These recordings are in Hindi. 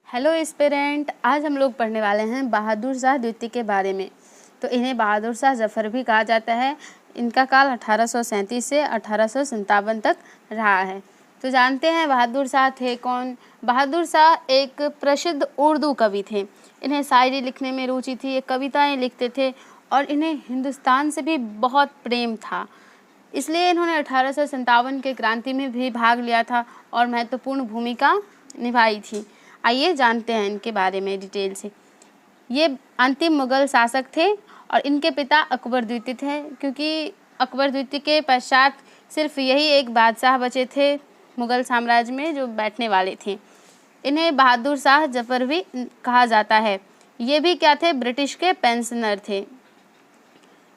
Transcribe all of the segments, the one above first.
हेलो एस्पिरेंट, आज हम लोग पढ़ने वाले हैं बहादुर शाह द्वितीय के बारे में। तो इन्हें बहादुर शाह जफ़र भी कहा जाता है। इनका काल 1837 से 1857 तक रहा है। तो जानते हैं बहादुर शाह थे कौन। बहादुर शाह एक प्रसिद्ध उर्दू कवि थे। इन्हें शायरी लिखने में रुचि थी, ये कविताएँ लिखते थे और इन्हें हिंदुस्तान से भी बहुत प्रेम था। इसलिए इन्होंने 1857 के क्रांति में भी भाग लिया था और महत्वपूर्ण भूमिका निभाई थी। आइए जानते हैं इनके बारे में डिटेल से। ये अंतिम मुग़ल शासक थे और इनके पिता अकबर द्वितीय थे, क्योंकि अकबर द्वितीय के पश्चात सिर्फ यही एक बादशाह बचे थे मुग़ल साम्राज्य में जो बैठने वाले थे। इन्हें बहादुर शाह जफ़र भी कहा जाता है। ये भी क्या थे, ब्रिटिश के पेंशनर थे।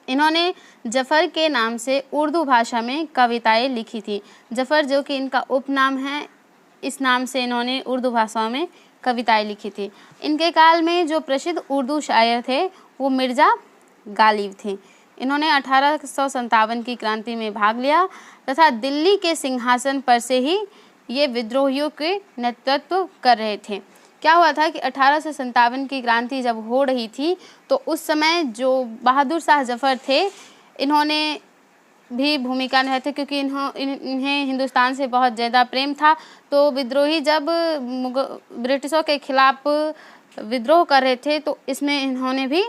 इन्होंने जफ़र के नाम से उर्दू भाषा में कविताएं लिखी थी। जफ़र जो कि इनका उपनाम है, इस नाम से इन्होंने उर्दू भाषा में कविताएं लिखी थी। इनके काल में जो प्रसिद्ध उर्दू शायर थे वो मिर्ज़ा गालिब थे। इन्होंने 1857 की क्रांति में भाग लिया तथा दिल्ली के सिंहासन पर से ही ये विद्रोहियों के नेतृत्व कर रहे थे। क्या हुआ था कि 1857 की क्रांति जब हो रही थी तो उस समय जो बहादुर शाह जफ़र थे इन्होंने भी भूमिका निभाई थी, क्योंकि इन्हें हिंदुस्तान से बहुत ज़्यादा प्रेम था। तो विद्रोही जब ब्रिटिशों के खिलाफ विद्रोह कर रहे थे तो इसमें इन्होंने भी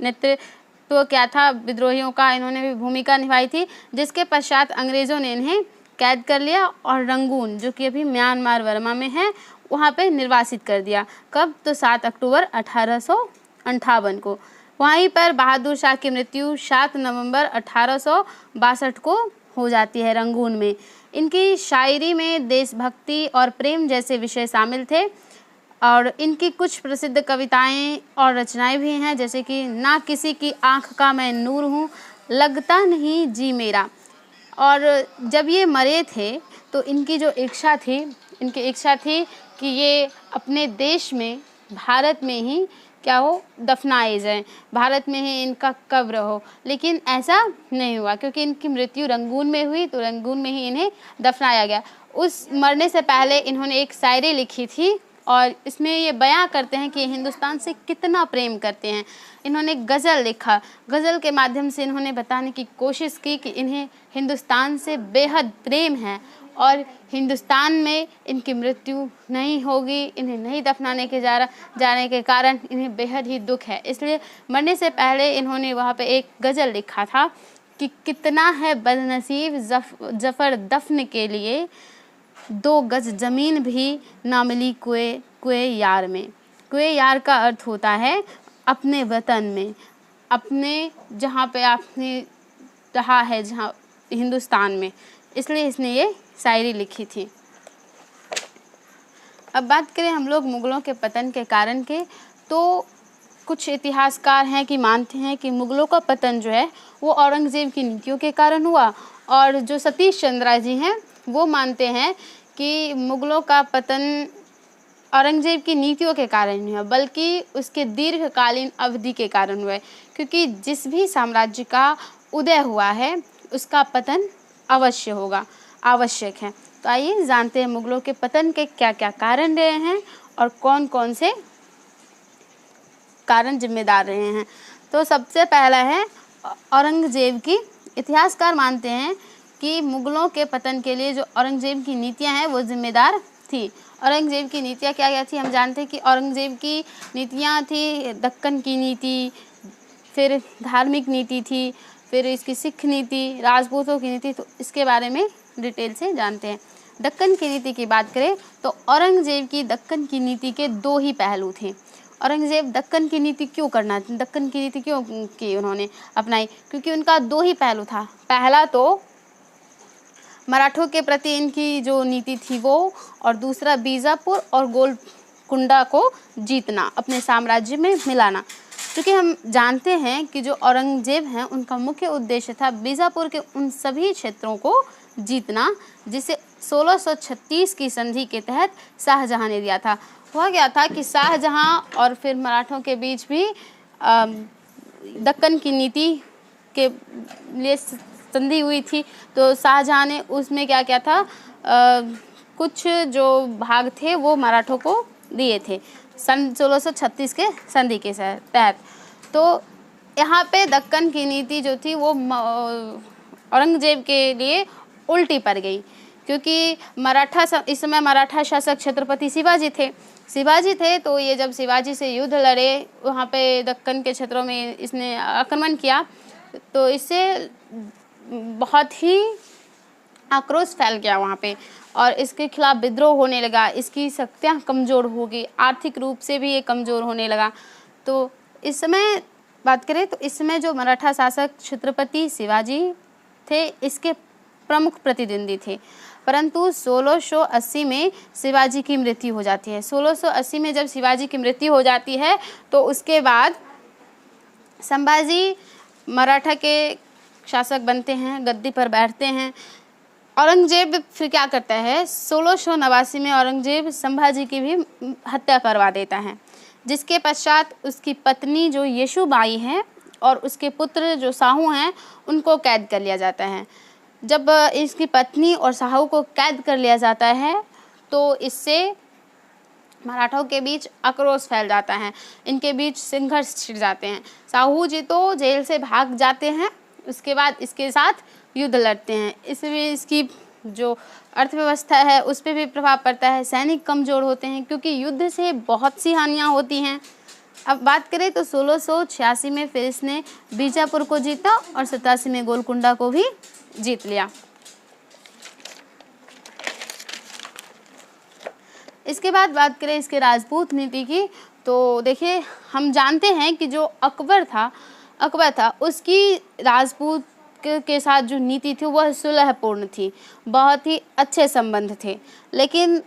नेतृत्व क्या था, विद्रोहियों का इन्होंने भी भूमिका निभाई थी, जिसके पश्चात अंग्रेज़ों ने इन्हें कैद कर लिया और रंगून, जो कि अभी म्यांमार बर्मा में है, वहाँ पे निर्वासित कर दिया। कब? तो 7 अक्टूबर 1858 को। वहीं पर बहादुर शाह की मृत्यु 7 नवंबर 1862 को हो जाती है रंगून में। इनकी शायरी में देशभक्ति और प्रेम जैसे विषय शामिल थे और इनकी कुछ प्रसिद्ध कविताएं और रचनाएं भी हैं, जैसे कि ना किसी की आँख का मैं नूर हूँ, लगता नहीं जी मेरा। और जब ये मरे थे तो इनकी जो इच्छा थी कि ये अपने देश में, भारत में ही क्या हो, दफनाए जाएं, भारत में ही इनका कब्र हो। लेकिन ऐसा नहीं हुआ, क्योंकि इनकी मृत्यु रंगून में हुई तो रंगून में ही इन्हें दफनाया गया। उस मरने से पहले इन्होंने एक शायरी लिखी थी और इसमें ये बयां करते हैं कि हिंदुस्तान से कितना प्रेम करते हैं। इन्होंने गज़ल लिखा, गज़ल के माध्यम से इन्होंने बताने की कोशिश की कि इन्हें हिंदुस्तान से बेहद प्रेम है और हिंदुस्तान में इनकी मृत्यु नहीं होगी, इन्हें नहीं दफनाने के जाने के कारण इन्हें बेहद ही दुख है। इसलिए मरने से पहले इन्होंने वहाँ पे एक गज़ल लिखा था कि कितना है बदनसीब जफ़र दफन के लिए, 2 गज ज़मीन भी ना मिली कुए यार में। कुए यार का अर्थ होता है अपने वतन में, अपने जहाँ पे आपने रहा है, जहाँ हिंदुस्तान में। इसलिए इसने ये शायरी लिखी थी। अब बात करें हम लोग मुग़लों के पतन के कारण के, तो कुछ इतिहासकार हैं कि मानते हैं कि मुग़लों का पतन जो है वो औरंगज़ेब की नीतियों के कारण हुआ, और जो सतीश चंद्र जी हैं वो मानते हैं कि मुग़लों का पतन औरंगज़ेब की नीतियों के कारण नहीं हुआ, बल्कि उसके दीर्घकालीन अवधि के कारण हुआ है। क्योंकि जिस भी साम्राज्य का उदय हुआ है उसका पतन अवश्य होगा, आवश्यक है। तो आइए जानते हैं मुग़लों के पतन के क्या क्या कारण रहे हैं और कौन कौन से कारण जिम्मेदार रहे हैं। तो सबसे पहला है औरंगज़ेब की। इतिहासकार मानते हैं कि मुग़लों के पतन के लिए जो औरंगज़ेब की नीतियां हैं वो जिम्मेदार थी। औरंगज़ेब की नीतियां क्या क्या थी, हम जानते हैं कि औरंगज़ेब की नीतियां थी दक्कन की नीति, फिर धार्मिक नीति थी, फिर इसकी सिख नीति, राजपूतों की नीति। तो इसके बारे में डिटेल से जानते हैं। दक्कन की नीति की बात करें तो औरंगज़ेब की दक्कन की नीति के 2 ही पहलू थे। औरंगज़ेब दक्कन की नीति दक्कन की नीति क्यों की उन्होंने अपनाई, क्योंकि उनका 2 ही पहलू था। पहला तो मराठों के प्रति इनकी जो नीति थी वो, और दूसरा बीजापुर और गोलकुंडा को जीतना, अपने साम्राज्य में मिलाना। क्योंकि हम जानते हैं कि जो औरंगज़ेब हैं उनका मुख्य उद्देश्य था बीजापुर के उन सभी क्षेत्रों को जीतना जिसे 1636 की संधि के तहत शाहजहां ने दिया था। वह क्या था कि शाहजहां और फिर मराठों के बीच भी दक्कन की नीति के लिए संधि हुई थी। तो शाहजहां ने उसमें क्या था, कुछ जो भाग थे वो मराठों को दिए थे सन 1636 के संधि के तहत। तो यहाँ पे दक्कन की नीति जो थी वो औरंगजेब के लिए उल्टी पड़ गई, क्योंकि इस समय मराठा शासक छत्रपति शिवाजी थे। तो ये जब शिवाजी से युद्ध लड़े, वहाँ पे दक्कन के क्षेत्रों में इसने आक्रमण किया, तो इससे बहुत ही आक्रोश फैल गया वहाँ पे और इसके खिलाफ विद्रोह होने लगा। इसकी शक्तियाँ कमज़ोर हो गई, आर्थिक रूप से भी ये कमज़ोर होने लगा। तो इस समय बात करें तो इस समय जो मराठा शासक छत्रपति शिवाजी थे, इसके प्रमुख प्रतिद्वंदी थे। परंतु 1680 में शिवाजी की मृत्यु हो जाती है। 1680 में जब शिवाजी की मृत्यु हो जाती है तो उसके बाद संभाजी मराठा के शासक बनते हैं, गद्दी पर बैठते हैं। औरंगजेब फिर क्या करता है, 1689 में औरंगजेब संभाजी की भी हत्या करवा देता है, जिसके पश्चात उसकी पत्नी जो येशुबाई हैं और उसके पुत्र जो साहू हैं उनको कैद कर लिया जाता है। जब इसकी पत्नी और साहू को कैद कर लिया जाता है तो इससे मराठों के बीच आक्रोश फैल जाता है, इनके बीच संघर्ष छिड़ जाते हैं। साहू जी तो जेल से भाग जाते हैं, उसके बाद इसके साथ युद्ध लड़ते हैं। इसमें इसकी जो अर्थव्यवस्था है उस पर भी प्रभाव पड़ता है। सैनिक कमज़ोर होते हैं क्योंकि युद्ध से बहुत सी हानियाँ होती हैं। अब बात करें तो 1686 में फिर इसने बीजापुर को जीता और 87 में गोलकुंडा को भी जीत लिया। इसके बाद बात करें इसके राजपूत नीति की, तो देखिए हम जानते हैं कि जो अकबर था उसकी राजपूत के साथ जो नीति थी वह सुलहपूर्ण थी, बहुत ही अच्छे संबंध थे। लेकिन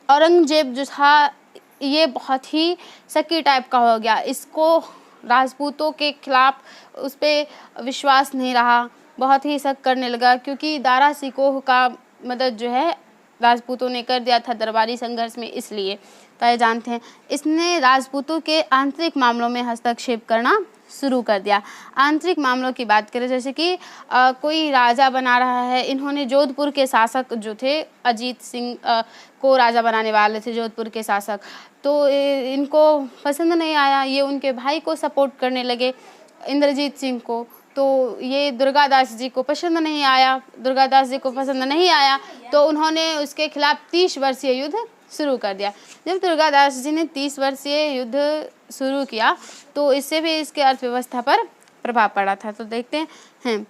औरंगजेब जो था ये बहुत ही शकी टाइप का हो गया, इसको राजपूतों के खिलाफ उस पर विश्वास नहीं रहा, बहुत ही शक करने लगा, क्योंकि दारा सिकोह का मदद जो है राजपूतों ने कर दिया था दरबारी संघर्ष में। इसलिए तो ये जानते हैं इसने राजपूतों के आंतरिक मामलों में हस्तक्षेप करना शुरू कर दिया। आंतरिक मामलों की बात करें जैसे कि कोई राजा बना रहा है, इन्होंने जोधपुर के शासक जो थे अजीत सिंह को राजा बनाने वाले थे, जोधपुर के शासक, तो इनको पसंद नहीं आया। ये उनके भाई को सपोर्ट करने लगे, इंद्रजीत सिंह को, तो ये दुर्गादास जी को पसंद नहीं आया, तो उन्होंने उसके खिलाफ 30 वर्षीय युद्ध शुरू कर दिया। जब दुर्गादास जी ने 30 वर्षीय युद्ध शुरू किया तो इससे भी इसके अर्थव्यवस्था पर प्रभाव पड़ा था। तो देखते हैं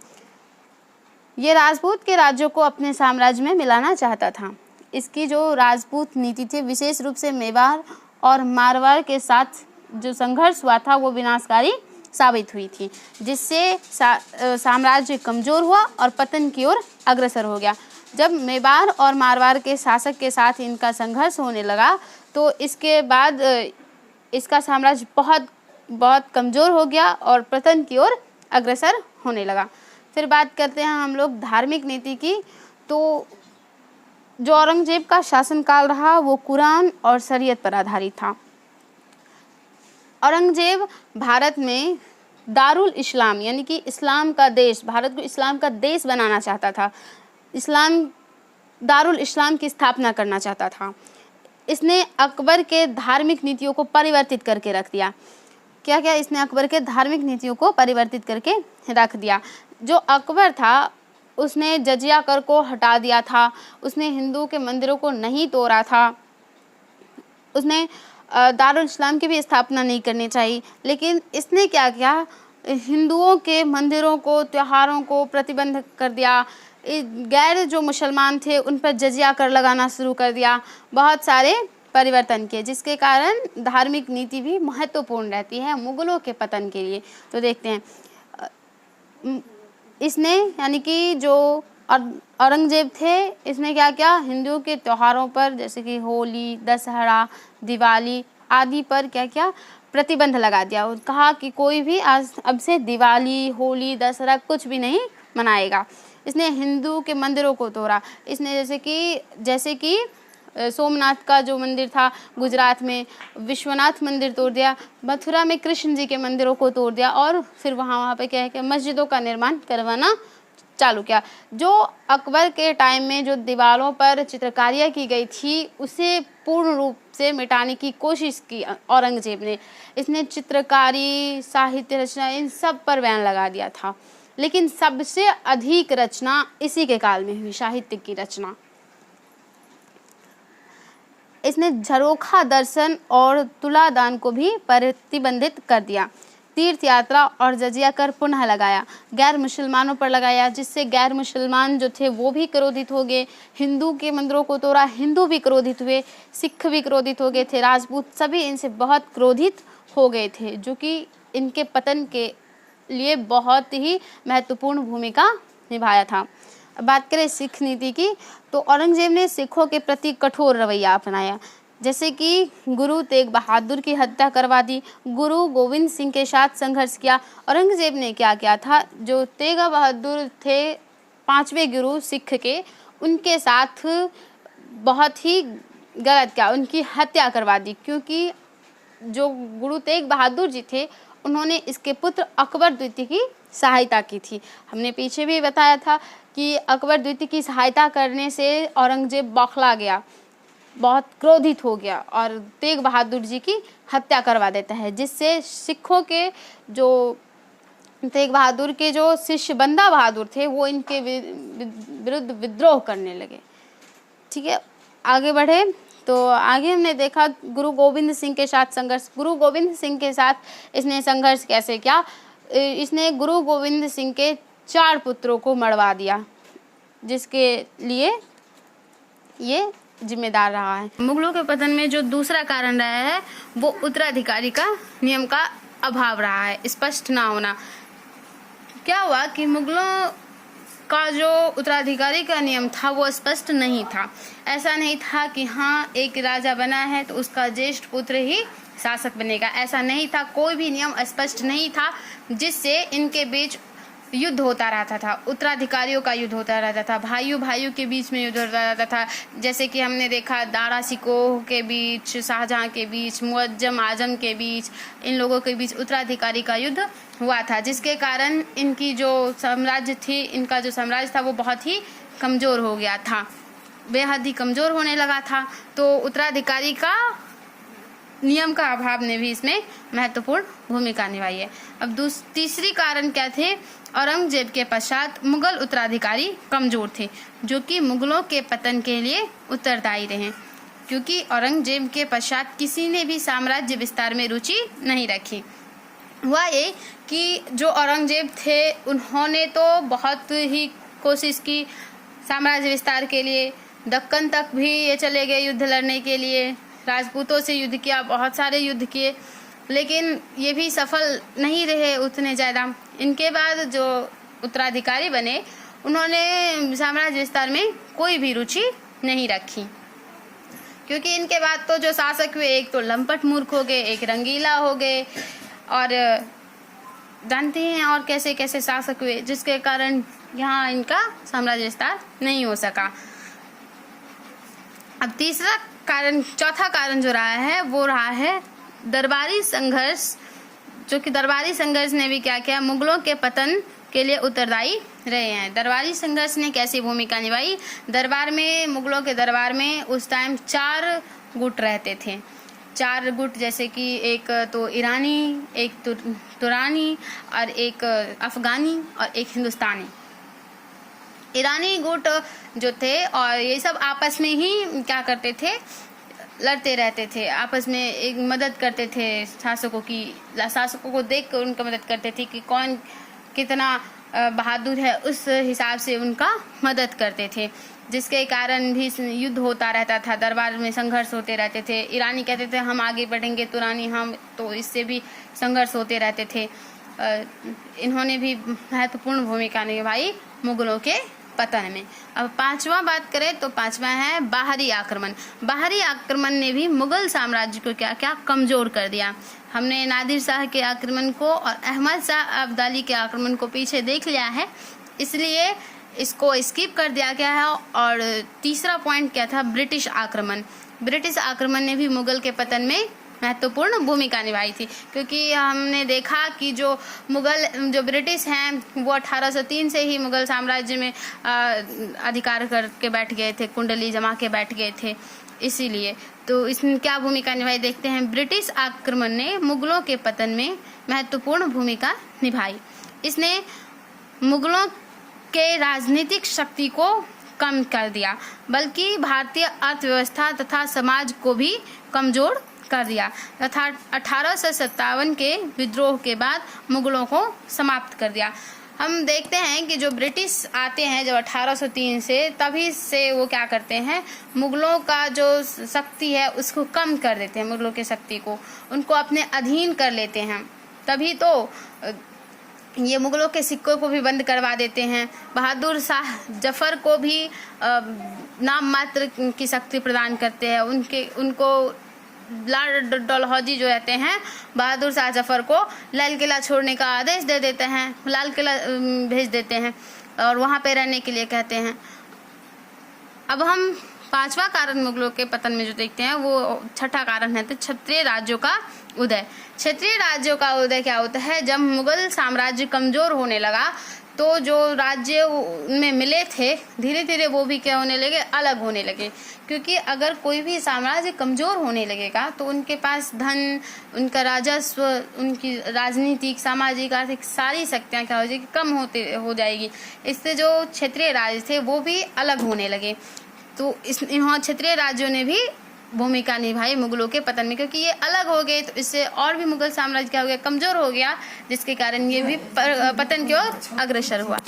ये राजपूत के राज्यों को अपने साम्राज्य में मिलाना चाहता था। इसकी जो राजपूत नीति थी विशेष रूप से मेवाड़ और मारवाड़ के साथ जो संघर्ष हुआ था वो विनाशकारी साबित हुई थी, जिससे साम्राज्य कमज़ोर हुआ और पतन की ओर अग्रसर हो गया। जब मेवाड़ और मारवाड़ के शासक के साथ इनका संघर्ष होने लगा तो इसके बाद इसका साम्राज्य बहुत कमज़ोर हो गया और पतन की ओर अग्रसर होने लगा। फिर बात करते हैं हम लोग धार्मिक नीति की। तो जो औरंगजेब का शासनकाल रहा वो कुरान और शरीयत पर आधारित था। औरंगजेब भारत में दारुल इस्लाम यानी कि इस्लाम का देश, भारत को इस्लाम का देश बनाना चाहता था, दारुल इस्लाम की स्थापना करना चाहता था। इसने अकबर के धार्मिक नीतियों को परिवर्तित करके रख दिया। क्या इसने अकबर के धार्मिक नीतियों को परिवर्तित करके रख दिया। जो अकबर था उसने जजिया कर को हटा दिया था, उसने हिंदू के मंदिरों को नहीं तोड़ा था, उसने दारुल इस्लाम की भी स्थापना नहीं करनी चाहिए। लेकिन इसने क्या किया, हिंदुओं के मंदिरों को, त्योहारों को प्रतिबंध कर दिया, गैर जो मुसलमान थे उन पर जजिया कर लगाना शुरू कर दिया, बहुत सारे परिवर्तन किए, जिसके कारण धार्मिक नीति भी महत्वपूर्ण रहती है मुगलों के पतन के लिए। तो देखते हैं इसने यानी कि जो औरंगजेब थे इसने क्या किया, हिंदुओं के त्योहारों पर जैसे कि होली, दशहरा, दिवाली आदि पर क्या किया, प्रतिबंध लगा दिया और कहा कि कोई भी आज अब से दिवाली, होली, दशहरा कुछ भी नहीं मनाएगा। इसने हिंदू के मंदिरों को तोड़ा। इसने जैसे कि सोमनाथ का जो मंदिर था गुजरात में, विश्वनाथ मंदिर तोड़ दिया, मथुरा में कृष्ण जी के मंदिरों को तोड़ दिया और फिर वहाँ पे क्या है कि मस्जिदों का निर्माण करवाना चालू किया। जो अकबर के टाइम में जो दीवारों पर चित्रकारियाँ की गई थी उसे पूर्ण रूप से मिटाने की कोशिश की औरंगजेब ने। इसने चित्रकारी, साहित्य रचना, इन सब पर बैन लगा दिया था। लेकिन सबसे अधिक रचना इसी के काल में हुई, साहित्य की रचना। इसने झरोखा दर्शन और तुलादान को भी प्रतिबंधित कर दिया। तीर्थ यात्रा और जजिया कर पुनः लगाया, गैर मुसलमानों पर लगाया, जिससे गैर मुसलमान जो थे वो भी क्रोधित हो गए। हिंदू के मंदिरों को तोड़ा, हिंदू भी क्रोधित हुए, सिख भी क्रोधित हो गए थे, राजपूत सभी इनसे बहुत क्रोधित हो गए थे, जो कि इनके पतन के लिए बहुत ही महत्वपूर्ण भूमिका निभाया था। बात करें सिख नीति की, तो औरंगजेब ने सिखों के प्रति कठोर रवैया अपनाया, जैसे कि गुरु तेग बहादुर की हत्या करवा दी, गुरु गोविंद सिंह के साथ संघर्ष किया। औरंगजेब ने क्या किया था, जो तेग बहादुर थे 5वें गुरु सिख के, उनके साथ बहुत ही गलत किया, उनकी हत्या करवा दी। क्योंकि जो गुरु तेग बहादुर जी थे उन्होंने इसके पुत्र अकबर द्वितीय की सहायता की थी। हमने पीछे भी बताया था कि अकबर द्वितीय की सहायता करने से औरंगजेब बौखला गया, बहुत क्रोधित हो गया और तेग बहादुर जी की हत्या करवा देता है, जिससे सिखों के जो तेग बहादुर के जो शिष्य बंदा बहादुर थे वो इनके विरुद्ध विद्रोह करने लगे। ठीक है, आगे बढ़े तो आगे हमने देखा गुरु गोविंद सिंह के साथ संघर्ष। गुरु गोविंद सिंह के साथ इसने संघर्ष कैसे किया, इसने गुरु गोविंद सिंह के 4 पुत्रों को मरवा दिया, जिसके लिए ये जिम्मेदार रहा है। मुगलों के पतन में जो दूसरा कारण रहा है वो उत्तराधिकारी का नियम का अभाव रहा है, स्पष्ट ना होना। क्या हुआ कि मुगलों का जो उत्तराधिकारी का नियम था वो स्पष्ट नहीं था। ऐसा नहीं था कि हाँ एक राजा बना है तो उसका ज्येष्ठ पुत्र ही शासक बनेगा, ऐसा नहीं था। कोई भी नियम स्पष्ट नहीं था, जिससे इनके बीच युद्ध होता रहता था, उत्तराधिकारियों का युद्ध होता रहता था, भाइयों भाइयों के बीच में युद्ध होता रहता था। जैसे कि हमने देखा दारा सिकोह के बीच, शाहजहां के बीच, मुअज्जम आजम के बीच, इन लोगों के बीच उत्तराधिकारी का युद्ध हुआ था, जिसके कारण इनकी जो साम्राज्य थी, इनका जो साम्राज्य था वो बहुत ही कमज़ोर हो गया था, बेहद ही कमज़ोर होने लगा था। तो उत्तराधिकारी का नियम का अभाव ने भी इसमें महत्वपूर्ण भूमिका निभाई है। अब तीसरी कारण क्या थे, औरंगजेब के पश्चात मुगल उत्तराधिकारी कमज़ोर थे, जो कि मुगलों के पतन के लिए उत्तरदायी रहे। क्योंकि औरंगजेब के पश्चात किसी ने भी साम्राज्य विस्तार में रुचि नहीं रखी। हुआ ये कि जो औरंगजेब थे उन्होंने तो बहुत ही कोशिश की साम्राज्य विस्तार के लिए, दक्कन तक भी ये चले गए युद्ध लड़ने के लिए, राजपूतों से युद्ध किया, बहुत सारे युद्ध किए, लेकिन ये भी सफल नहीं रहे उतने ज़्यादा। इनके बाद जो उत्तराधिकारी बने उन्होंने साम्राज्य विस्तार में कोई भी रुचि नहीं रखी, क्योंकि इनके बाद तो जो शासक हुए एक तो लंपट मूर्ख हो गए, एक रंगीला हो गए, और जानते हैं और कैसे कैसे शासक हुए, जिसके कारण यहाँ इनका साम्राज्य विस्तार नहीं हो सका। अब चौथा कारण जो रहा है वो रहा है दरबारी संघर्ष, जो कि दरबारी संघर्ष ने भी क्या किया, मुगलों के पतन के लिए उत्तरदायी रहे हैं। दरबारी संघर्ष ने कैसी भूमिका निभाई, दरबार में, मुगलों के दरबार में उस टाइम 4 गुट रहते थे। 4 गुट, जैसे कि एक तो ईरानी, एक तुरानी और एक अफगानी और एक हिंदुस्तानी। ईरानी गुट जो थे और ये सब आपस में ही क्या करते थे, लड़ते रहते थे, आपस में एक मदद करते थे शासकों को देख कर उनका मदद करते थे कि कौन कितना बहादुर है, उस हिसाब से उनका मदद करते थे, जिसके कारण भी युद्ध होता रहता था, दरबार में संघर्ष होते रहते थे। ईरानी कहते थे हम आगे बढ़ेंगे, तुरानी हम, तो इससे भी संघर्ष होते रहते थे। इन्होंने भी महत्वपूर्ण भूमिका निभाई मुगलों के पतन में। अब 5वां बात करें तो 5वां है बाहरी आक्रमण। बाहरी आक्रमण ने भी मुगल साम्राज्य को क्या क्या कमज़ोर कर दिया। हमने नादिर शाह के आक्रमण को और अहमद शाह अब्दाली के आक्रमण को पीछे देख लिया है, इसलिए इसको स्किप कर दिया गया है। और तीसरा पॉइंट क्या था, ब्रिटिश आक्रमण। ब्रिटिश आक्रमण ने भी मुगल के पतन में महत्वपूर्ण भूमिका निभाई थी। क्योंकि हमने देखा कि जो ब्रिटिश हैं वो 1803 से ही मुग़ल साम्राज्य में अधिकार करके बैठ गए थे, कुंडली जमा के बैठ गए थे। इसीलिए तो इसने क्या भूमिका निभाई देखते हैं। ब्रिटिश आक्रमण ने मुग़लों के पतन में महत्वपूर्ण भूमिका निभाई। इसने मुग़लों के राजनीतिक शक्ति को कम कर दिया, बल्कि भारतीय अर्थव्यवस्था तथा समाज को भी कमज़ोर कर दिया तथा 1857 के विद्रोह के बाद मुग़लों को समाप्त कर दिया। हम देखते हैं कि जो ब्रिटिश आते हैं जब 1803 से, तभी से वो क्या करते हैं, मुग़लों का जो शक्ति है उसको कम कर देते हैं, मुग़लों की शक्ति को उनको अपने अधीन कर लेते हैं। तभी तो ये मुग़लों के सिक्कों को भी बंद करवा देते हैं। बहादुर शाह जफ़र को भी नाम मात्र की शक्ति प्रदान करते हैं। उनको लॉर्ड डलहौजी जो रहते हैं बहादुर शाह जफ़र को लाल किला छोड़ने का आदेश दे देते हैं, लाल किला भेज देते हैं और वहाँ पे रहने के लिए कहते हैं। अब हम पांचवा कारण मुग़लों के पतन में जो देखते हैं वो छठा कारण है तो क्षत्रिय राज्यों का उदय। क्षेत्रीय राज्यों का उदय क्या होता है, जब मुग़ल साम्राज्य कमज़ोर होने लगा तो जो राज्य उनमें मिले थे धीरे धीरे वो भी क्या होने लगे, अलग होने लगे। क्योंकि अगर कोई भी साम्राज्य कमज़ोर होने लगेगा तो उनके पास धन, उनका राजस्व, उनकी राजनीतिक, सामाजिक, आर्थिक सारी शक्तियाँ क्या हो जाएगी, कम हो जाएगी। इससे जो क्षेत्रीय राज्य थे वो भी अलग होने लगे। तो इन क्षेत्रीय राज्यों ने भी भूमिका निभाई मुग़लों के पतन में, क्योंकि ये अलग हो गए तो इससे और भी मुग़ल साम्राज्य क्या हो गया, कमज़ोर हो गया, जिसके कारण ये भी पतन की ओर अग्रसर हुआ।